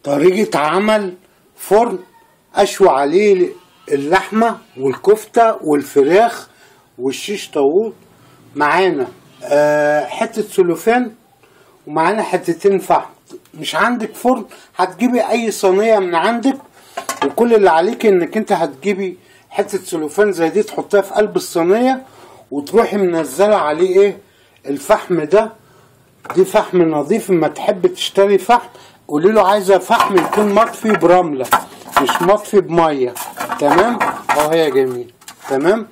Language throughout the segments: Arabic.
طريقة عمل فرن أشوي عليه اللحمة والكفتة والفراخ والشيش طاووق. معانا حتة سلوفان ومعانا حتتين فحم. مش عندك فرن هتجيبي أي صينية من عندك، وكل اللي عليك إنك أنت هتجيبي حتة سلوفان زي دي تحطها في قلب الصينية وتروحي منزلة عليه إيه الفحم ده. دي فحم نظيف. اما تحب تشتري فحم قولي له عايزه فحم يكون مطفي برمله مش مطفي بميه. تمام اهو يا جميل. تمام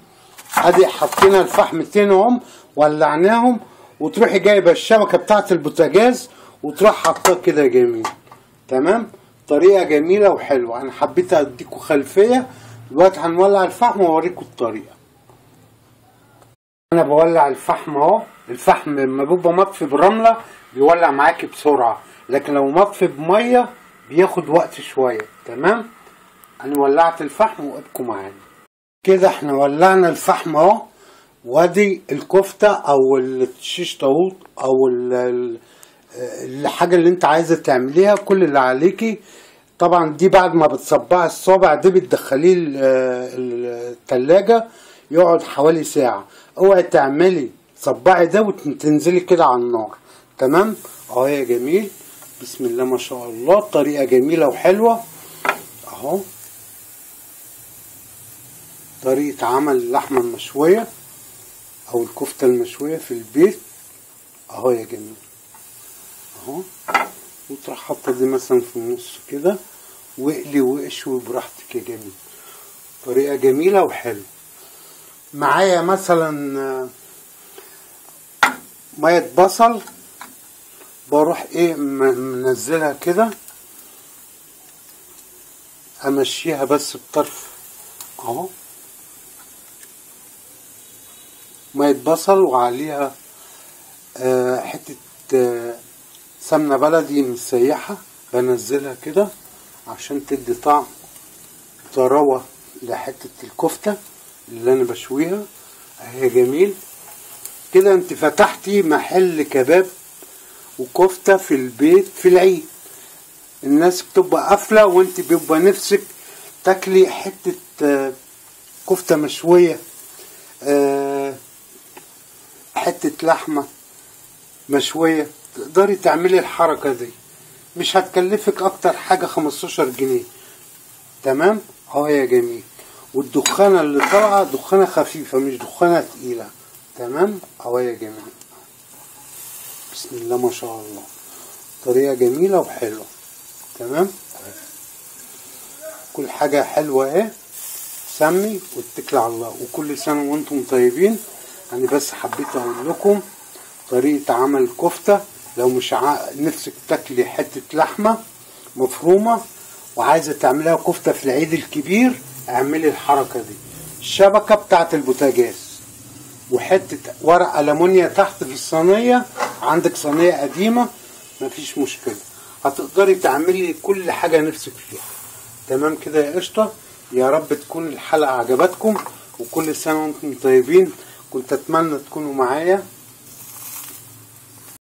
ادي حطينا الفحمتين اهم ولعناهم، وتروحي جايبه الشبكه بتاعه البوتاجاز وتروح حاطاه كده يا جميل. تمام طريقه جميله وحلوه. انا حبيت اديكوا خلفيه. دلوقتي هنولع الفحم واوريكم الطريقه. انا بولع الفحم اهو. الفحم لما بيبقى مطفي بالرمله بيولع معاكي بسرعه، لكن لو مطفي بميه بياخد وقت شويه. تمام انا ولعت الفحم وابقوا معانا كده. احنا ولعنا الفحم اهو، وادي الكفته او الشيش طاووق او الحاجه اللي انت عايزه تعمليها. كل اللي عليكي طبعا دي بعد ما بتصبعي الصابع دي بتدخليه التلاجة يقعد حوالي ساعة. اوعي تعملي صبعي ده وتنزلي كده على النار. تمام اهو يا جميل. بسم الله ما شاء الله. طريقة جميلة وحلوة اهو. طريقة عمل اللحمة المشوية او الكفتة المشوية في البيت اهو يا جميل اهو. وتروح حاطة دي مثلا في النص كده واقلي واشوي براحتك يا جميل. طريقة جميلة وحلوة. معايا مثلا مية بصل بروح ايه منزلها كده امشيها بس بطرف اهو. مية بصل وعليها حتة سمنة بلدي مسيحة بنزلها كده عشان تدي طعم طراوة لحتة الكفتة اللي انا بشويها اهي. جميل كده. انت فتحتي محل كباب وكفتة في البيت في العيد. الناس بتبقى قافلة وانت بيبقى نفسك تاكلي حتة كفتة مشوية، حتة لحمة مشوية. تقدري تعملي الحركة دي. مش هتكلفك اكتر حاجة 15 جنيه. تمام اهو يا جميل. والدخانة اللي طالعة دخانة خفيفة مش دخانة تقيلة. تمام اهو يا جميل. بسم الله ما شاء الله. طريقة جميلة وحلوة. تمام كل حاجة حلوة اهي. سمي واتكلي على الله وكل سنة وانتم طيبين. انا بس حبيت اقول لكم طريقة عمل الكفتة. لو مش نفسك تاكلي حتة لحمة مفرومة وعايزة تعملها كفتة في العيد الكبير اعملي الحركة دي. الشبكة بتاعت البوتاجاز وحتة ورق ألمونيا تحت في الصينية. عندك صينية قديمة مفيش مشكلة هتقدري تعملي كل حاجة نفسك فيها. تمام كده يا قشطة. يا رب تكون الحلقة عجبتكم وكل سنة وانتم طيبين. كنت اتمنى تكونوا معايا